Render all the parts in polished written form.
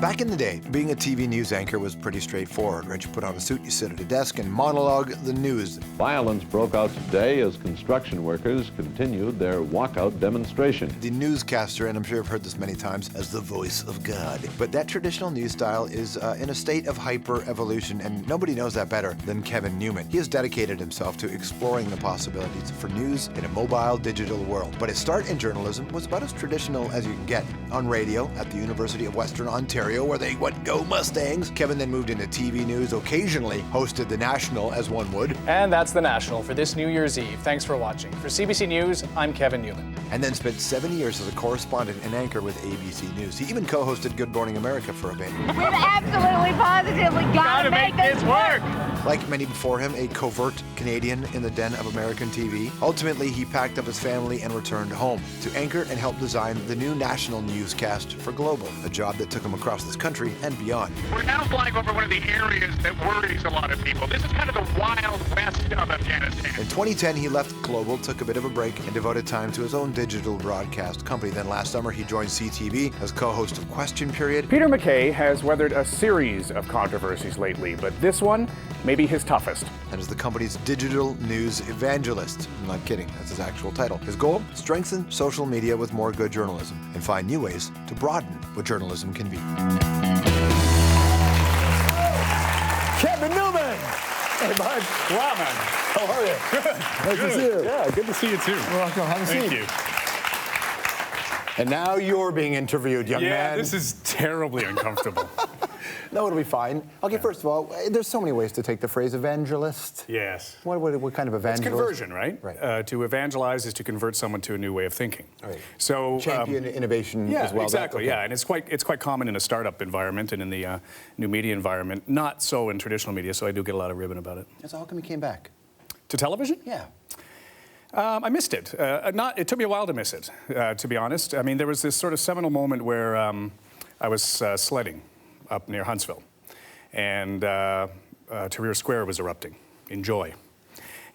Back in the day, being a TV news anchor was pretty straightforward, right? You put on a suit, you sit at a desk and monologue the news. Violence broke out today as construction workers continued their walkout demonstration. The newscaster, and I'm sure you've heard this many times, as the voice of God. But that traditional news style is in a state of hyper-evolution, and nobody knows that better than Kevin Newman. He has dedicated himself to exploring the possibilities for news in a mobile, digital world. But his start in journalism was about as traditional as you can get. On radio at the University of Western Ontario, where they would go Mustangs. Kevin then moved into TV news, occasionally hosted The National, as one would. And that's The National for this New Year's Eve. Thanks for watching. For CBC News, I'm Kevin Newman. And then spent 7 years as a correspondent and anchor with ABC News. He even co-hosted Good Morning America for a bit. We've absolutely, positively got to make this work. Like many before him, a covert Canadian in the den of American TV. Ultimately, he packed up his family and returned home to anchor and help design the new national newscast for Global, a job that took him across this country and beyond. We're now flying over one of the areas that worries a lot of people. This is kind of the wild west of Afghanistan. In 2010, he left Global, took a bit of a break, and devoted time to his own digital broadcast company. Then last summer, he joined CTV as co-host of Question Period. Peter MacKay has weathered a series of controversies lately, but this one may be his toughest. And is the company's digital news evangelist. I'm not kidding, that's his actual title. His goal? Strengthen social media with more good journalism and find new ways to broaden what journalism can be. Kevin Newman! Hey, bud. Wow, man. How are you? Good. Nice to see you. Yeah, good to see you too. You're welcome. Have a seat. Thank you. And now you're being interviewed, young man. Yeah, this is terribly uncomfortable. No, it'll be fine. Okay, first of all, there's so many ways to take the phrase evangelist. Yes. What kind of evangelist? It's conversion, right? Right. To evangelize is to convert someone to a new way of thinking. Right. So champion innovation yeah, as well. Exactly. Yeah, and it's quite common in a startup environment and in the new media environment. Not so in traditional media. So I do get a lot of ribbon about it. So how come you came back to television? Yeah. I missed it. It took me a while to miss it, to be honest. I mean, there was this sort of seminal moment where I was sledding up near Huntsville, and Tahrir Square was erupting in joy.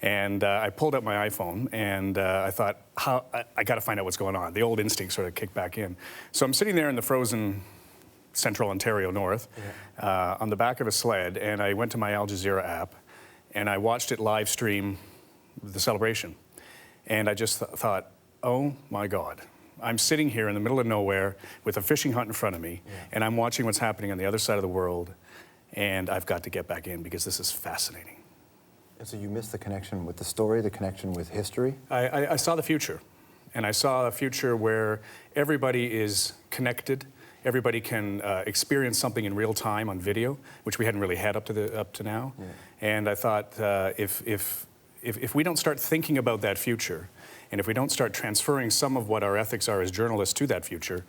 And I pulled up my iPhone, and I thought, I got to find out what's going on. The old instinct sort of kicked back in. So I'm sitting there in the frozen central Ontario north, on the back of a sled, and I went to my Al Jazeera app, and I watched it live stream the celebration. And I just thought, oh my God, I'm sitting here in the middle of nowhere with a fishing hut in front of me, and I'm watching what's happening on the other side of the world, and I've got to get back in because this is fascinating. And so you missed the connection with the story, the connection with history? I saw the future, and I saw a future where everybody is connected. Everybody can experience something in real time on video, which we hadn't really had up to now. Yeah. And I thought, if we don't start thinking about that future, and if we don't start transferring some of what our ethics are as journalists to that future,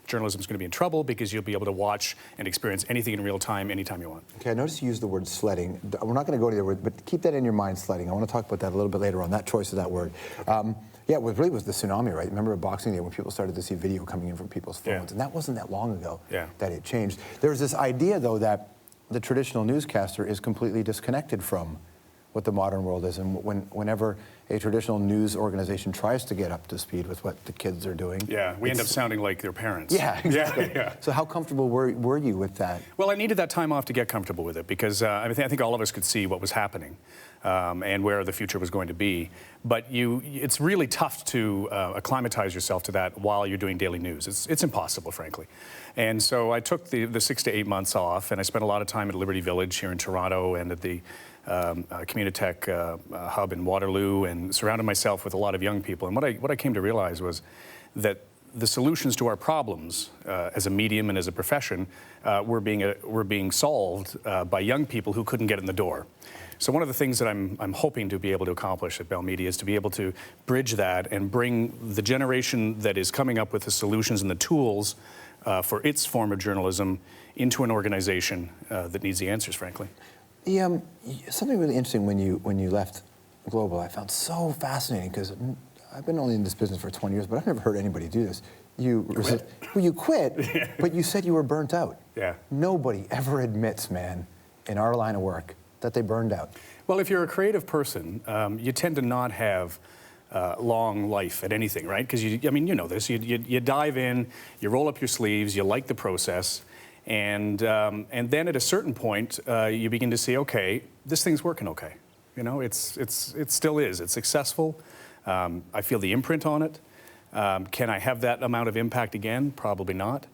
journalism is going to be in trouble because you'll be able to watch and experience anything in real time, anytime you want. Okay, I noticed you used the word sledding. We're not going to go to the word, but keep that in your mind, sledding. I want to talk about that a little bit later on, that choice of that word. Yeah, it really was the tsunami, right? Remember Boxing Day when people started to see video coming in from people's phones, and that wasn't that long ago that it changed. There's this idea, though, that the traditional newscaster is completely disconnected from what the modern world is, and whenever a traditional news organization tries to get up to speed with what the kids are doing, we end up sounding like their parents. Yeah, exactly. So how comfortable were you with that? Well, I needed that time off to get comfortable with it because I think all of us could see what was happening and where the future was going to be. But it's really tough to acclimatize yourself to that while you're doing daily news. It's impossible, frankly. And so I took the 6 to 8 months off, and I spent a lot of time at Liberty Village here in Toronto and at the Communitech hub in Waterloo, and surrounded myself with a lot of young people. And what I came to realize was that the solutions to our problems as a medium and as a profession were being solved by young people who couldn't get in the door. So one of the things that I'm hoping to be able to accomplish at Bell Media is to be able to bridge that and bring the generation that is coming up with the solutions and the tools for its form of journalism into an organization that needs the answers, frankly. Something really interesting when you left Global, I found so fascinating, because I've been only in this business for 20 years, but I've never heard anybody do this. You quit, but you said you were burnt out. Yeah. Nobody ever admits, man, in our line of work, that they burned out. Well, if you're a creative person, you tend to not have long life at anything, right? Because I mean, you know this. You dive in, you roll up your sleeves, you like the process, and then at a certain point, you begin to see, okay, this thing's working okay. You know, it still is. It's successful. I feel the imprint on it. Can I have that amount of impact again? Probably not.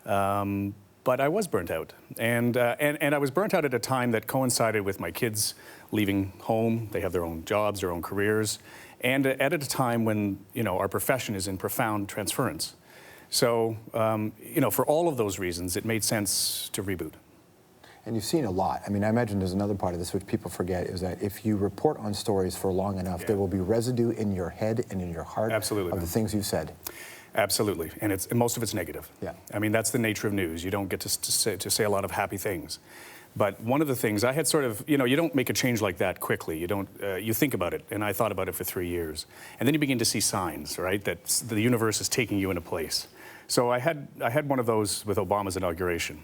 But I was burnt out, and I was burnt out at a time that coincided with my kids leaving home. They have their own jobs, their own careers, and at a time when, you know, our profession is in profound transference. So, you know, for all of those reasons, it made sense to reboot. And you've seen a lot. I mean, I imagine there's another part of this which people forget, is that if you report on stories for long enough, there will be residue in your head and in your heart of the things you've said. Absolutely, and most of it's negative. Yeah. I mean, that's the nature of news. You don't get to say a lot of happy things. But one of the things I had sort of, you know, you don't make a change like that quickly. You don't, you think about it, and I thought about it for 3 years. And then you begin to see signs, right, that the universe is taking you in a place. So I had one of those with Obama's inauguration.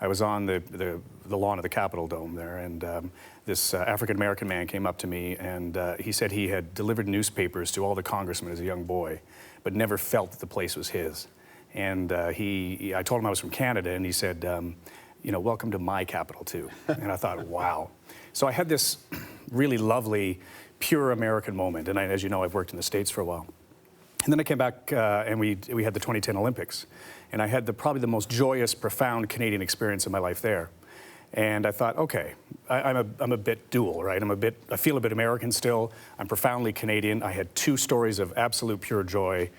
I was on the lawn of the Capitol Dome there, and this African-American man came up to me, and he said he had delivered newspapers to all the congressmen as a young boy, but never felt that the place was his. And I told him I was from Canada, and he said, you know, welcome to my capital too. And I thought, wow. So I had this really lovely, pure American moment, and as you know, I've worked in the States for a while. And then I came back, and we had the 2010 Olympics. And I had probably the most joyous, profound Canadian experience of my life there. And I thought, okay, I'm a bit dual, right? I feel a bit American still. I'm profoundly Canadian. I had 2 stories of absolute pure joy.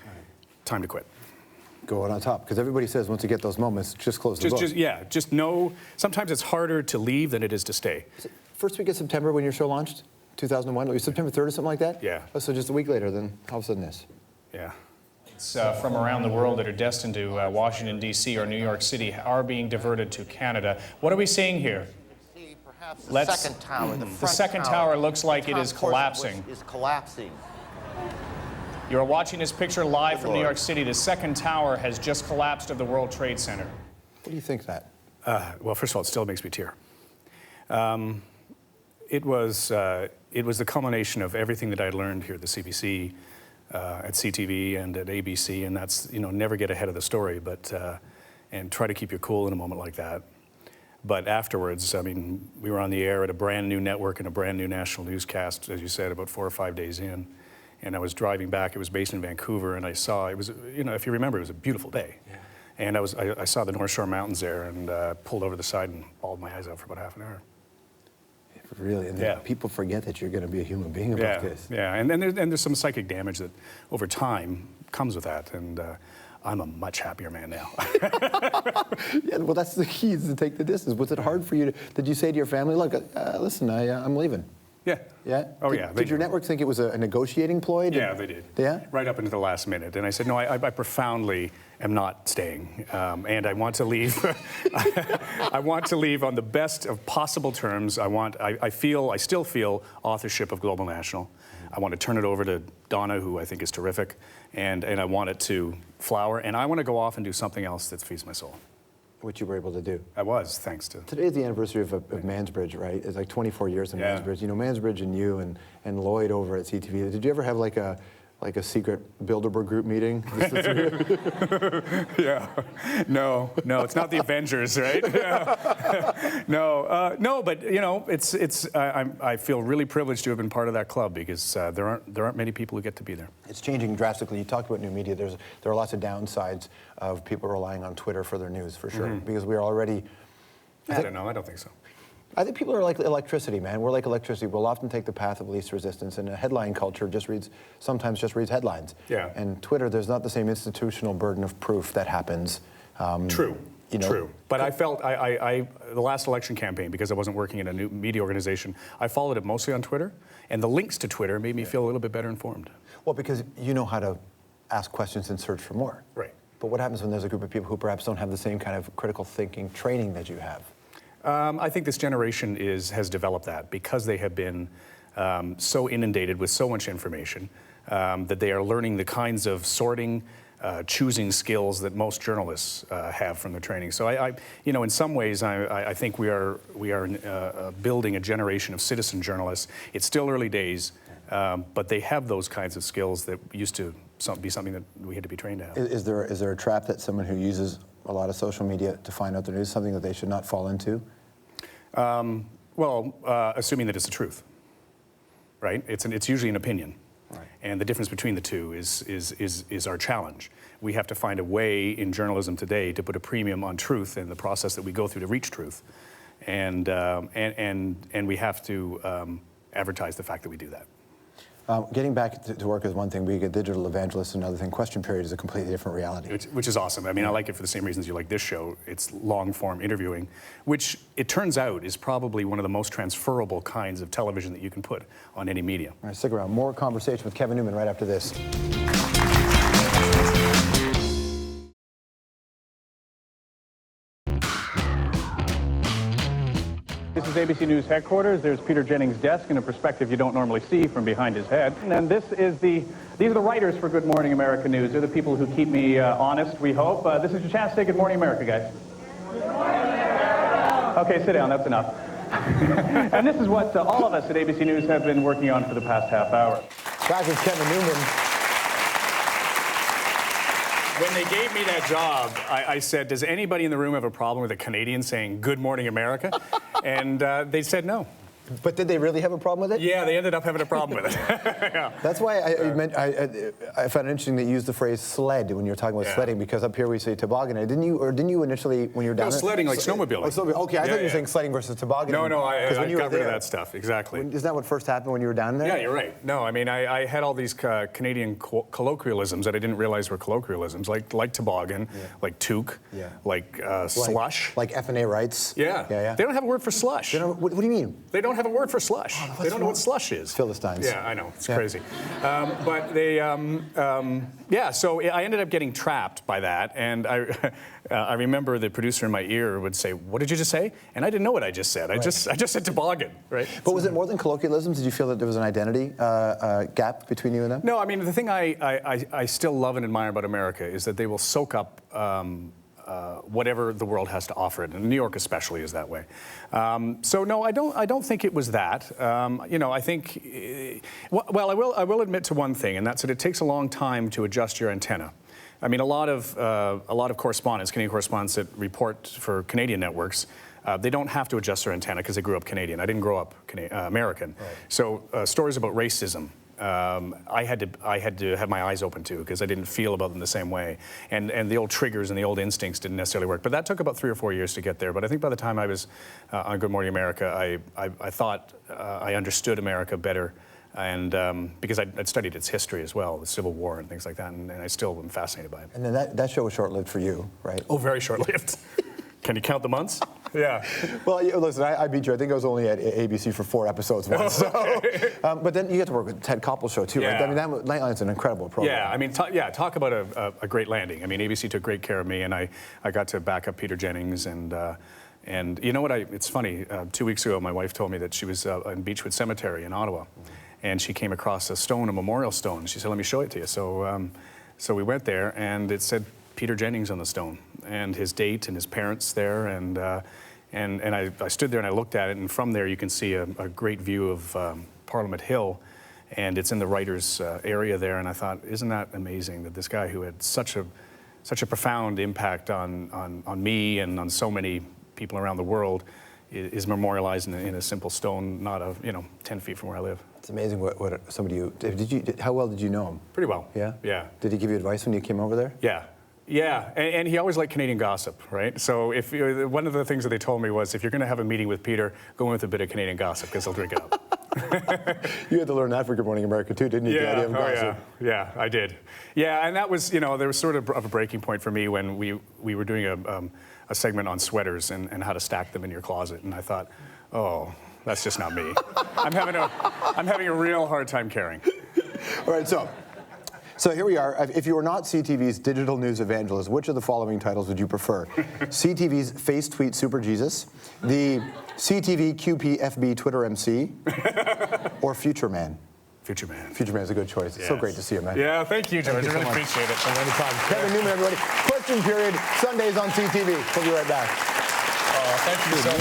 Time to quit. Go out on top, because everybody says once you get those moments, just close the book. Just know. Sometimes it's harder to leave than it is to stay. First week of September when your show launched, 2001, it was September 3rd or something like that? Yeah. Oh, so just a week later, then all of a sudden this. Yeah. From around the world that are destined to Washington, D.C. or New York City are being diverted to Canada. What are we seeing here? The second tower, the second tower looks like it is collapsing. You're watching this picture live from New York City. The second tower has just collapsed of the World Trade Center. What do you think that? Well, first of all, it still makes me tear. It was the culmination of everything that I learned here at the CBC, at CTV and at ABC, and that's, you know, never get ahead of the story, but and try to keep your cool in a moment like that. But afterwards, I mean, we were on the air at a brand new network and a brand new national newscast, as you said, about 4 or 5 days in. And I was driving back. It was based in Vancouver, and I saw, it was, you know, if you remember, it was a beautiful day. Yeah. And I saw the North Shore Mountains there, and pulled over the side and bawled my eyes out for about half an hour. Really, and people forget that you're going to be a human being about this. Yeah, and there's some psychic damage that over time comes with that, and I'm a much happier man now. Yeah, well, that's the key, is to take the distance. Was it hard for you did you say to your family, look, listen, I'm leaving? Yeah. Yeah? Oh, yeah. Did your network think it was a negotiating ploy? Yeah, they did. Yeah? Right up into the last minute. And I said, no, I profoundly am not staying. And I want to leave. I want to leave on the best of possible terms. I still feel authorship of Global National. I want to turn it over to Donna, who I think is terrific. And I want it to flower. And I want to go off and do something else that feeds my soul. Which you were able to do. I was, thanks to... Today is the anniversary of Mansbridge, right? It's like 24 years of Mansbridge. You know, Mansbridge and you and Lloyd over at CTV. Did you ever have like a secret Bilderberg group meeting? Yeah. No, it's not the Avengers, right? No, but you know, I feel really privileged to have been part of that club, because there aren't many people who get to be there. It's changing drastically. You talked about new media. There are lots of downsides of people relying on Twitter for their news, for sure, because we are already. I don't know. I don't think so. I think people are like electricity, man. We're like electricity. We'll often take the path of least resistance, and a headline culture sometimes just reads headlines. Yeah. And Twitter, there's not the same institutional burden of proof that happens. True. You know, True. But I felt the last election campaign, because I wasn't working in a new media organization, I followed it mostly on Twitter, and the links to Twitter made me feel a little bit better informed. Well, because you know how to ask questions and search for more. Right. But what happens when there's a group of people who perhaps don't have the same kind of critical thinking training that you have? I think this generation has developed that, because they have been so inundated with so much information that they are learning the kinds of sorting, choosing skills that most journalists have from their training. So you know, in some ways, I think we are building a generation of citizen journalists. It's still early days, But they have those kinds of skills that used to be something that we had to be trained to have. Is there a trap that someone who uses a lot of social media to find out the news, something that they should not fall into? Assuming that it's the truth, right? It's usually an opinion. Right. And the difference between the two is our challenge. We have to find a way in journalism today to put a premium on truth and the process that we go through to reach truth. And we have to advertise the fact that we do that. Getting back to work is one thing, being a digital evangelist is another thing. Question period is a completely different reality. Which is awesome. I mean, I like it for the same reasons you like this show. It's long-form interviewing, which it turns out is probably one of the most transferable kinds of television that you can put on any media. All right, stick around. More conversation with Kevin Newman right after this. This is ABC News headquarters. There's Peter Jennings' desk in a perspective you don't normally see from behind his head. And these are the writers for Good Morning America News. They're the people who keep me honest, we hope. This is your chance to say Good Morning America, guys. Good morning, America. Okay, sit down. That's enough. And this is what all of us at ABC News have been working on for the past half hour. Back with Kevin Newman. When they gave me that job, I said, does anybody in the room have a problem with a Canadian saying, Good Morning America? And they said no. But did they really have a problem with it? Yeah, they ended up having a problem with it. Yeah. That's why I found it interesting that you used the phrase sled when you were talking about sledding, because up here we say toboggan. Didn't you initially, when you were down there? Sledding, like snowmobiling. Okay, I thought you were saying sledding versus toboggan. No, I got rid of that stuff, exactly. Isn't that what first happened when you were down there? Yeah, you're right. No, I mean, I had all these Canadian colloquialisms that I didn't realize were colloquialisms, like toboggan, like toque, like slush. Like F&A rights. Yeah. They don't have a word for slush. What do you mean? They don't have a word for slush. Oh, they don't know what slush is. Philistines. Yeah, I know. It's crazy. But they, so I ended up getting trapped by that. And I remember the producer in my ear would say, what did you just say? And I didn't know what I just said. I just said toboggan, right? But was it more than colloquialisms? Did you feel that there was an identity gap between you and them? No, I mean, the thing I still love and admire about America is that they will soak up whatever the world has to offer it, and New York especially is that way. So no, I don't think it was that. I think, I will admit to one thing, and that's that it takes a long time to adjust your antenna. I mean, a lot of correspondents, Canadian correspondents that report for Canadian networks, they don't have to adjust their antenna because they grew up Canadian. I didn't grow up American. Right. So stories about racism, I had to have my eyes open to, because I didn't feel about them the same way, and the old triggers and the old instincts didn't necessarily work. But that took about 3 or 4 years to get there. But I think by the time I was on Good Morning America, I thought I understood America better, and because I'd studied its history as well, the Civil War and things like that, and I still am fascinated by it. And then that show was short-lived for you, right? Oh, very short-lived. Can you count the months? Yeah. Well, listen, I beat you. I think I was only at ABC for 4 episodes once. So, but then you get to work with Ted Koppel's show too, right? I mean, Nightline's an incredible program. Yeah, I mean, talk about a great landing. I mean, ABC took great care of me, and I got to back up Peter Jennings, and you know what? It's funny. 2 weeks ago, my wife told me that she was in Beechwood Cemetery in Ottawa, and she came across a stone, a memorial stone. She said, "Let me show it to you." So we went there, and it said Peter Jennings on the stone, and his date and his parents there, and I stood there and I looked at it, and from there you can see a great view of Parliament Hill, and it's in the writers' area there, and I thought, isn't that amazing that this guy who had such a profound impact on me and on so many people around the world is memorialized in a simple stone, not 10 feet from where I live. It's amazing what somebody how well did you know him? Pretty well. Yeah? Yeah. Did he give you advice when you came over there? Yeah. Yeah, and he always liked Canadian gossip, right? So one of the things that they told me was, if you're going to have a meeting with Peter, go in with a bit of Canadian gossip, because he'll drink it up. You had to learn that for Good Morning America too, didn't you? Yeah, I did. Yeah, and that was, there was sort of a breaking point for me when we were doing a segment on sweaters and how to stack them in your closet, and I thought, oh, that's just not me. I'm having a real hard time caring. All right, so here we are. If you were not CTV's digital news evangelist, which of the following titles would you prefer? CTV's Face Tweet Super Jesus, the CTV QP FB Twitter MC, or Future Man? Future Man. Future Man is a good choice. It's so great to see you, man. Yeah, thank you, George. I really appreciate it. Anytime. Kevin Newman, everybody. Question period, Sundays on CTV. We'll be right back. Thank you so much.